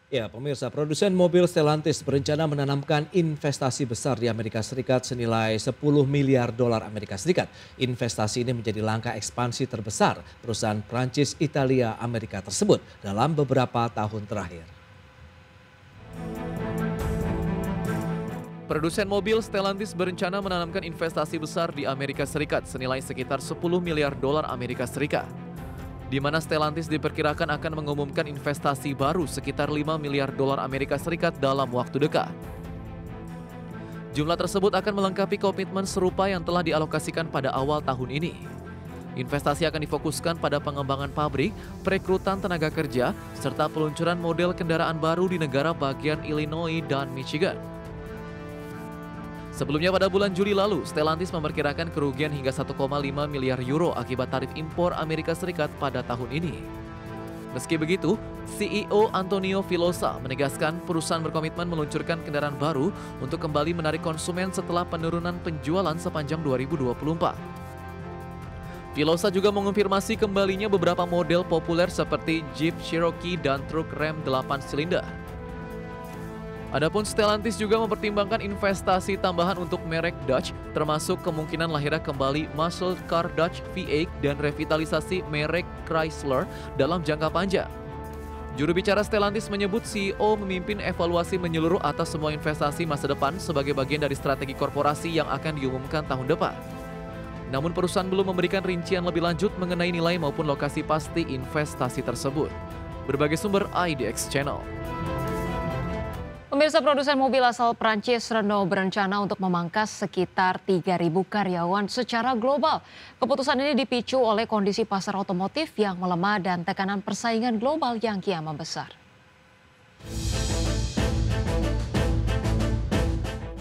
Ya, pemirsa, produsen mobil Stellantis berencana menanamkan investasi besar di Amerika Serikat senilai 10 miliar dolar Amerika Serikat. Investasi ini menjadi langkah ekspansi terbesar perusahaan Prancis, Italia, Amerika tersebut dalam beberapa tahun terakhir. Produsen mobil Stellantis berencana menanamkan investasi besar di Amerika Serikat senilai sekitar 10 miliar dolar Amerika Serikat. Di mana Stellantis diperkirakan akan mengumumkan investasi baru sekitar 5 miliar dolar Amerika Serikat dalam waktu dekat. Jumlah tersebut akan melengkapi komitmen serupa yang telah dialokasikan pada awal tahun ini. Investasi akan difokuskan pada pengembangan pabrik, perekrutan tenaga kerja, serta peluncuran model kendaraan baru di negara bagian Illinois dan Michigan. Sebelumnya pada bulan Juli lalu, Stellantis memperkirakan kerugian hingga 1,5 miliar euro akibat tarif impor Amerika Serikat pada tahun ini. Meski begitu, CEO Antonio Filosa menegaskan perusahaan berkomitmen meluncurkan kendaraan baru untuk kembali menarik konsumen setelah penurunan penjualan sepanjang 2024. Filosa juga mengonfirmasi kembalinya beberapa model populer seperti Jeep Cherokee dan truk Ram 8 silinder. Adapun Stellantis juga mempertimbangkan investasi tambahan untuk merek Dodge, termasuk kemungkinan lahirnya kembali muscle car Dodge V8 dan revitalisasi merek Chrysler dalam jangka panjang. Juru bicara Stellantis menyebut CEO memimpin evaluasi menyeluruh atas semua investasi masa depan sebagai bagian dari strategi korporasi yang akan diumumkan tahun depan. Namun perusahaan belum memberikan rincian lebih lanjut mengenai nilai maupun lokasi pasti investasi tersebut. Berbagai sumber IDX Channel. Pemirsa, produsen mobil asal Prancis Renault berencana untuk memangkas sekitar 3.000 karyawan secara global. Keputusan ini dipicu oleh kondisi pasar otomotif yang melemah dan tekanan persaingan global yang kian membesar.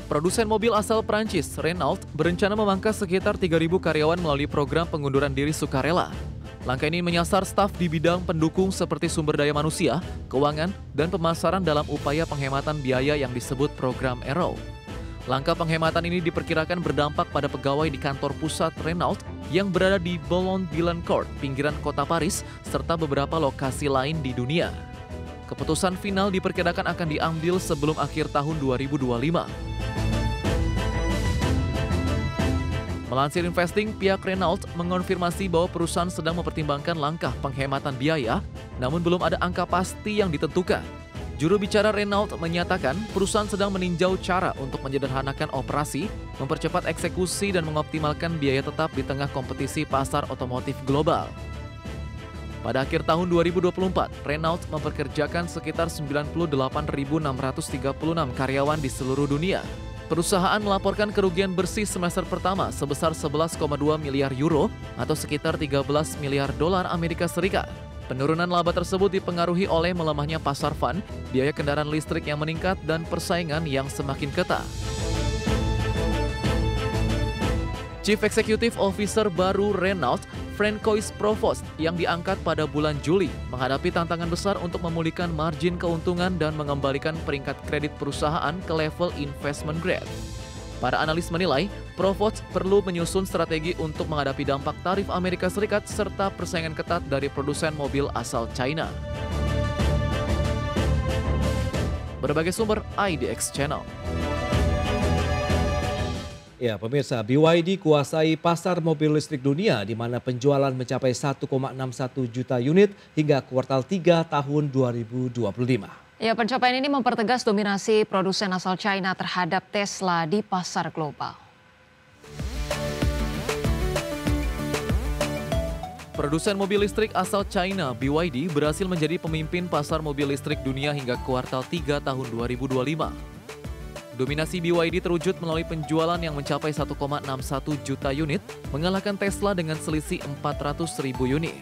Produsen mobil asal Prancis, Renault, berencana memangkas sekitar 3.000 karyawan melalui program pengunduran diri sukarela. Langkah ini menyasar staf di bidang pendukung seperti sumber daya manusia, keuangan, dan pemasaran dalam upaya penghematan biaya yang disebut program Arrow. Langkah penghematan ini diperkirakan berdampak pada pegawai di kantor pusat Renault yang berada di Boulogne-Billancourt, pinggiran kota Paris, serta beberapa lokasi lain di dunia. Keputusan final diperkirakan akan diambil sebelum akhir tahun 2025. Melansir Investing, pihak Renault mengonfirmasi bahwa perusahaan sedang mempertimbangkan langkah penghematan biaya, namun belum ada angka pasti yang ditentukan. Juru bicara Renault menyatakan perusahaan sedang meninjau cara untuk menyederhanakan operasi, mempercepat eksekusi dan mengoptimalkan biaya tetap di tengah kompetisi pasar otomotif global. Pada akhir tahun 2024, Renault mempekerjakan sekitar 98.636 karyawan di seluruh dunia. Perusahaan melaporkan kerugian bersih semester pertama sebesar 11,2 miliar euro atau sekitar 13 miliar dolar Amerika Serikat. Penurunan laba tersebut dipengaruhi oleh melemahnya pasar fun, biaya kendaraan listrik yang meningkat, dan persaingan yang semakin ketat. Chief Executive Officer baru Renault, Francois Provost, yang diangkat pada bulan Juli, menghadapi tantangan besar untuk memulihkan margin keuntungan dan mengembalikan peringkat kredit perusahaan ke level investment grade. Para analis menilai, Provost perlu menyusun strategi untuk menghadapi dampak tarif Amerika Serikat serta persaingan ketat dari produsen mobil asal China. Berbagai sumber IDX Channel. Ya, pemirsa, BYD kuasai pasar mobil listrik dunia di mana penjualan mencapai 1,61 juta unit hingga kuartal 3 tahun 2025. Ya, pencapaian ini mempertegas dominasi produsen asal China terhadap Tesla di pasar global. Produsen mobil listrik asal China, BYD, berhasil menjadi pemimpin pasar mobil listrik dunia hingga kuartal 3 tahun 2025. Dominasi BYD terwujud melalui penjualan yang mencapai 1,61 juta unit, mengalahkan Tesla dengan selisih 400.000 unit.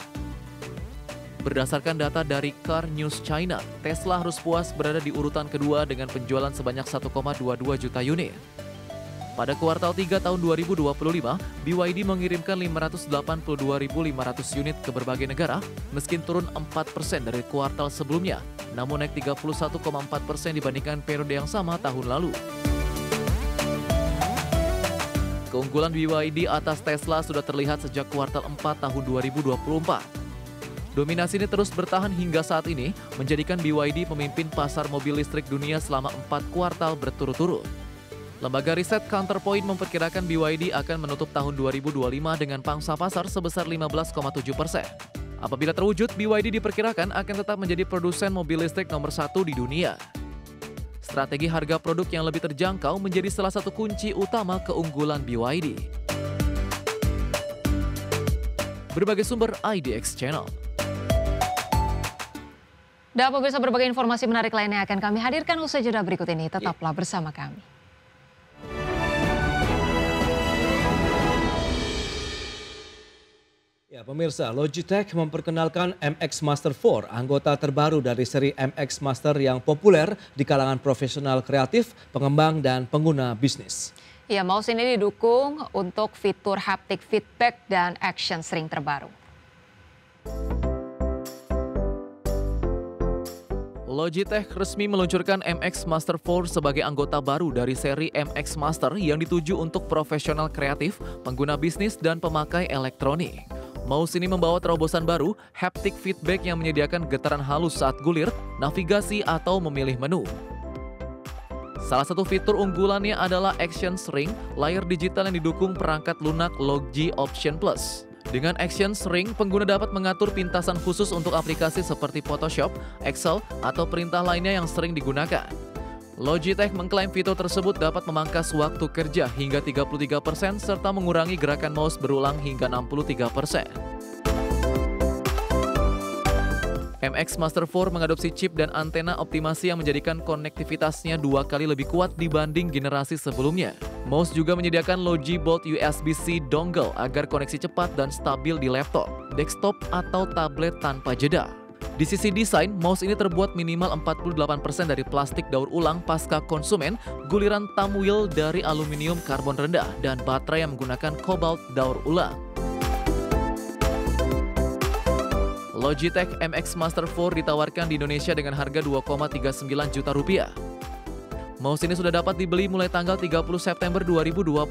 Berdasarkan data dari Car News China, Tesla harus puas berada di urutan kedua dengan penjualan sebanyak 1,22 juta unit. Pada kuartal 3 tahun 2025, BYD mengirimkan 582.500 unit ke berbagai negara, meski turun 4% dari kuartal sebelumnya, namun naik 31,4% dibandingkan periode yang sama tahun lalu. Keunggulan BYD atas Tesla sudah terlihat sejak kuartal 4 tahun 2024. Dominasi ini terus bertahan hingga saat ini, menjadikan BYD pemimpin pasar mobil listrik dunia selama 4 kuartal berturut-turut. Lembaga riset Counterpoint memperkirakan BYD akan menutup tahun 2025 dengan pangsa pasar sebesar 15,7%. Apabila terwujud, BYD diperkirakan akan tetap menjadi produsen mobil listrik nomor 1 di dunia. Strategi harga produk yang lebih terjangkau menjadi salah satu kunci utama keunggulan BYD. Berbagai sumber IDX Channel. Dan pemirsa, berbagai informasi menarik lainnya akan kami hadirkan usai jeda berikut ini. Tetaplah bersama kami. Ya, pemirsa, Logitech memperkenalkan MX Master 4, anggota terbaru dari seri MX Master yang populer di kalangan profesional kreatif, pengembang, dan pengguna bisnis. Ya, mouse ini didukung untuk fitur haptic feedback dan action string terbaru. Logitech resmi meluncurkan MX Master 4 sebagai anggota baru dari seri MX Master yang dituju untuk profesional kreatif, pengguna bisnis, dan pemakai elektronik. Mouse ini membawa terobosan baru, haptic feedback yang menyediakan getaran halus saat gulir, navigasi, atau memilih menu. Salah satu fitur unggulannya adalah Action String, layar digital yang didukung perangkat lunak Loggi Option Plus. Dengan Action String, pengguna dapat mengatur pintasan khusus untuk aplikasi seperti Photoshop, Excel, atau perintah lainnya yang sering digunakan. Logitech mengklaim fitur tersebut dapat memangkas waktu kerja hingga 33% serta mengurangi gerakan mouse berulang hingga 63%. MX Master 4 mengadopsi chip dan antena optimasi yang menjadikan konektivitasnya 2 kali lebih kuat dibanding generasi sebelumnya. Mouse juga menyediakan Logi Bolt USB-C dongle agar koneksi cepat dan stabil di laptop, desktop, atau tablet tanpa jeda. Di sisi desain, mouse ini terbuat minimal 48% dari plastik daur ulang pasca konsumen, guliran thumb wheel dari aluminium karbon rendah, dan baterai yang menggunakan kobalt daur ulang. Logitech MX Master 4 ditawarkan di Indonesia dengan harga Rp2,39 juta. Mouse ini sudah dapat dibeli mulai tanggal 30 September 2025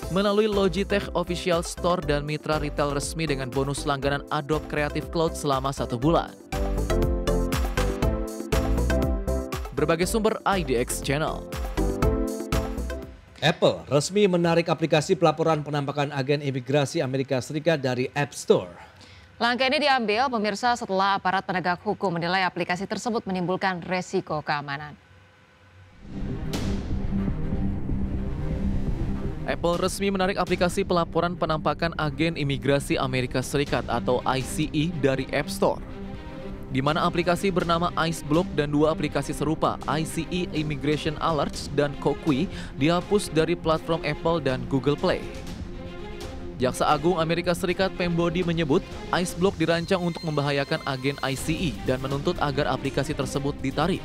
melalui Logitech Official Store dan mitra retail resmi dengan bonus langganan Adobe Creative Cloud selama 1 bulan. Berbagai sumber IDX Channel. Apple resmi menarik aplikasi pelaporan penampakan agen imigrasi Amerika Serikat dari App Store. Langkah ini diambil pemirsa setelah aparat penegak hukum menilai aplikasi tersebut menimbulkan resiko keamanan. Apple resmi menarik aplikasi pelaporan penampakan agen imigrasi Amerika Serikat atau ICE dari App Store, di mana aplikasi bernama IceBlock dan 2 aplikasi serupa ICE Immigration Alerts dan Kokui dihapus dari platform Apple dan Google Play. Jaksa Agung Amerika Serikat Pembodi menyebut IceBlock dirancang untuk membahayakan agen ICE dan menuntut agar aplikasi tersebut ditarik.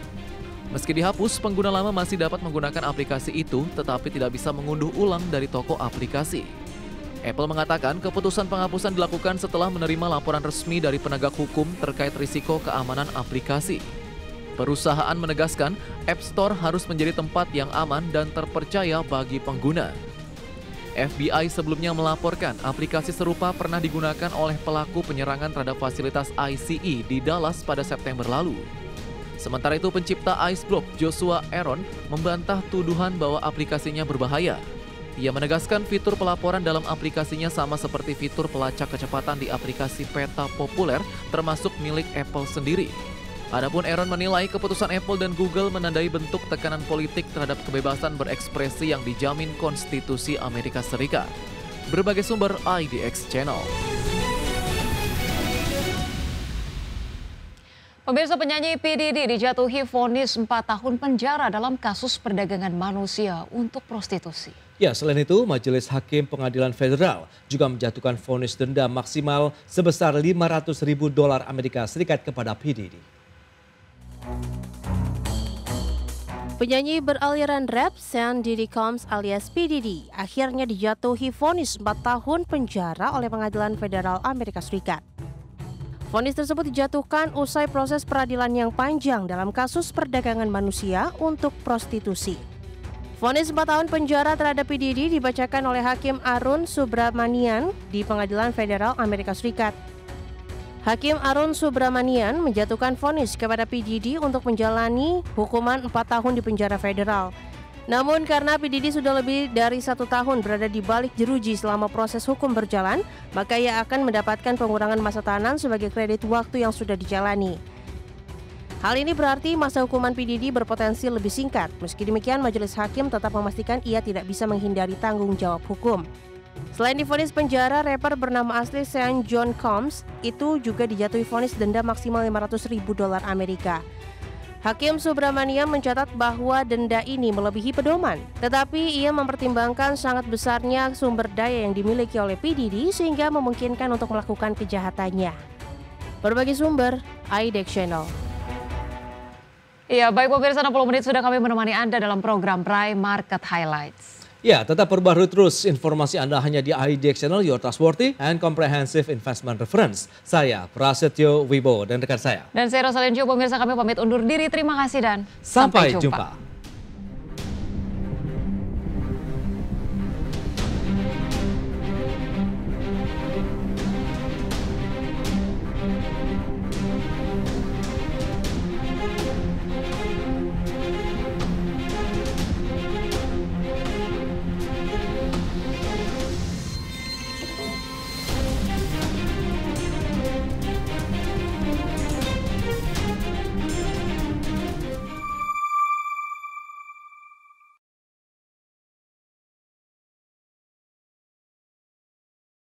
Meski dihapus, pengguna lama masih dapat menggunakan aplikasi itu, tetapi tidak bisa mengunduh ulang dari toko aplikasi. Apple mengatakan keputusan penghapusan dilakukan setelah menerima laporan resmi dari penegak hukum terkait risiko keamanan aplikasi. Perusahaan menegaskan, App Store harus menjadi tempat yang aman dan terpercaya bagi pengguna. FBI sebelumnya melaporkan aplikasi serupa pernah digunakan oleh pelaku penyerangan terhadap fasilitas ICE di Dallas pada September lalu. Sementara itu, pencipta IceBlock, Joshua Aaron, membantah tuduhan bahwa aplikasinya berbahaya. Ia menegaskan fitur pelaporan dalam aplikasinya sama seperti fitur pelacak kecepatan di aplikasi peta populer, termasuk milik Apple sendiri. Adapun Aaron menilai keputusan Apple dan Google menandai bentuk tekanan politik terhadap kebebasan berekspresi yang dijamin Konstitusi Amerika Serikat. Berbagai sumber IDX Channel. Pemirsa, penyanyi P. Diddy dijatuhi vonis 4 tahun penjara dalam kasus perdagangan manusia untuk prostitusi. Ya, selain itu, Majelis Hakim Pengadilan Federal juga menjatuhkan vonis denda maksimal sebesar $500.000 Amerika Serikat kepada P. Diddy. Penyanyi beraliran rap Sean Diddy Combs alias P. Diddy akhirnya dijatuhi vonis 4 tahun penjara oleh Pengadilan Federal Amerika Serikat. Vonis tersebut dijatuhkan usai proses peradilan yang panjang dalam kasus perdagangan manusia untuk prostitusi. Vonis 4 tahun penjara terhadap P. Diddy dibacakan oleh Hakim Arun Subramanian di Pengadilan Federal Amerika Serikat. Hakim Arun Subramanian menjatuhkan vonis kepada P. Diddy untuk menjalani hukuman 4 tahun di penjara federal. Namun karena P. Diddy sudah lebih dari 1 tahun berada di balik jeruji selama proses hukum berjalan, maka ia akan mendapatkan pengurangan masa tahanan sebagai kredit waktu yang sudah dijalani. Hal ini berarti masa hukuman P. Diddy berpotensi lebih singkat. Meski demikian, majelis hakim tetap memastikan ia tidak bisa menghindari tanggung jawab hukum. Selain divonis penjara, rapper bernama asli Sean John Combs itu juga dijatuhi vonis denda maksimal $500.000 Amerika. Hakim Subramaniam mencatat bahwa denda ini melebihi pedoman, tetapi ia mempertimbangkan sangat besarnya sumber daya yang dimiliki oleh P. Diddy sehingga memungkinkan untuk melakukan kejahatannya. Berbagai sumber, iDex Channel. Iya, baik pemirsa, 60 menit sudah kami menemani Anda dalam program Prime Market Highlights. Ya, tetap perbarui terus informasi Anda hanya di iDex Channel, your trustworthy and comprehensive investment reference. Saya Prasetyo Wibowo dan rekan saya. Dan saya Rosalyn Chiu, pemirsa kami pamit undur diri. Terima kasih dan sampai jumpa.